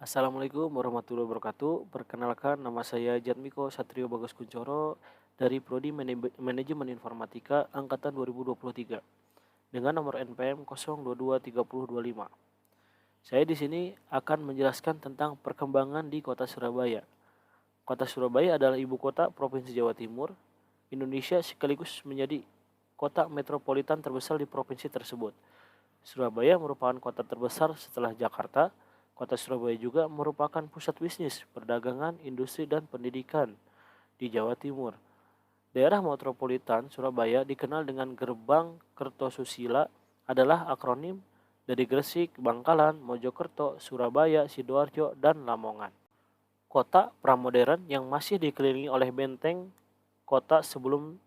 Assalamualaikum warahmatullahi wabarakatuh. Perkenalkan, nama saya Jatmiko Satrio Bagus Kuncoro dari Prodi Manajemen Informatika angkatan 2023 dengan nomor NPM 0223025. Saya di sini akan menjelaskan tentang perkembangan di Kota Surabaya. Kota Surabaya adalah ibu kota Provinsi Jawa Timur, Indonesia, sekaligus menjadi kota metropolitan terbesar di provinsi tersebut. Surabaya merupakan kota terbesar setelah Jakarta. Kota Surabaya juga merupakan pusat bisnis, perdagangan, industri, dan pendidikan di Jawa Timur. Daerah metropolitan Surabaya dikenal dengan Gerbang Kertosusila adalah akronim dari Gresik, Bangkalan, Mojokerto, Surabaya, Sidoarjo, dan Lamongan. Kota pramodern yang masih dikelilingi oleh benteng kota sebelum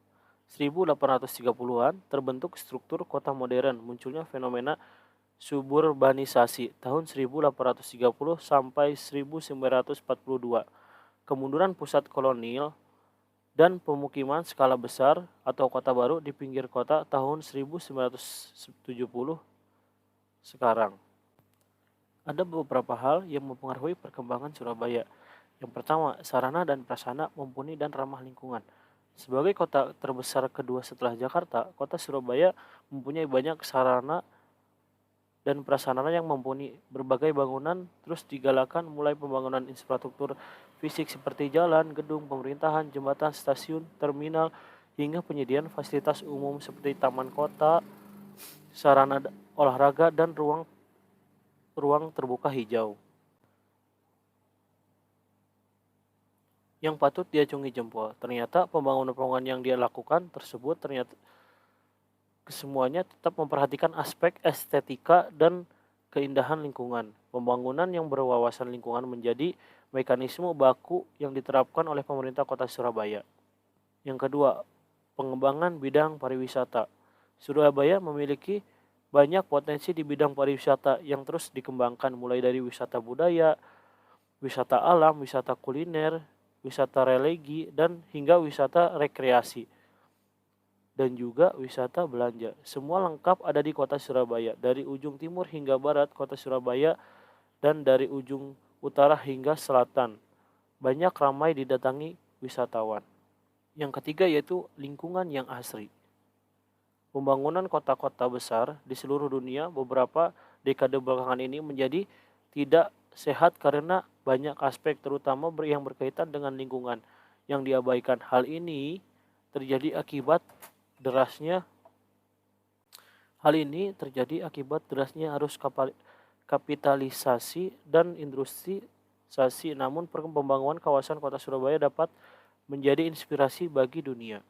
1830-an terbentuk struktur kota modern. Munculnya fenomena suburbanisasi tahun 1830 sampai 1942, kemunduran pusat kolonial dan pemukiman skala besar atau kota baru di pinggir kota tahun 1970 sekarang. Ada beberapa hal yang mempengaruhi perkembangan Surabaya. Yang pertama, sarana dan prasarana mumpuni dan ramah lingkungan. Sebagai kota terbesar kedua setelah Jakarta, kota Surabaya mempunyai banyak sarana dan prasarana yang mumpuni. Berbagai bangunan terus digalakan, mulai pembangunan infrastruktur fisik seperti jalan, gedung pemerintahan, jembatan, stasiun, terminal, hingga penyediaan fasilitas umum seperti taman kota, sarana olahraga, dan ruang terbuka hijau yang patut diacungi jempol. Ternyata pembangunan-pembangunan yang dia lakukan tersebut ternyata kesemuanya tetap memperhatikan aspek estetika dan keindahan lingkungan. Pembangunan yang berwawasan lingkungan menjadi mekanisme baku yang diterapkan oleh pemerintah Kota Surabaya. Yang kedua, pengembangan bidang pariwisata. Surabaya memiliki banyak potensi di bidang pariwisata yang terus dikembangkan, mulai dari wisata budaya, wisata alam, wisata kuliner, wisata religi, dan hingga wisata rekreasi dan juga wisata belanja. Semua lengkap ada di kota Surabaya, dari ujung timur hingga barat kota Surabaya dan dari ujung utara hingga selatan. Banyak ramai didatangi wisatawan. Yang ketiga yaitu lingkungan yang asri. Pembangunan kota-kota besar di seluruh dunia beberapa dekade belakangan ini menjadi tidak sehat karena banyak aspek terutama yang berkaitan dengan lingkungan yang diabaikan. Hal ini terjadi akibat derasnya arus kapitalisasi dan industrialisasi. Namun pembangunan kawasan kota Surabaya dapat menjadi inspirasi bagi dunia.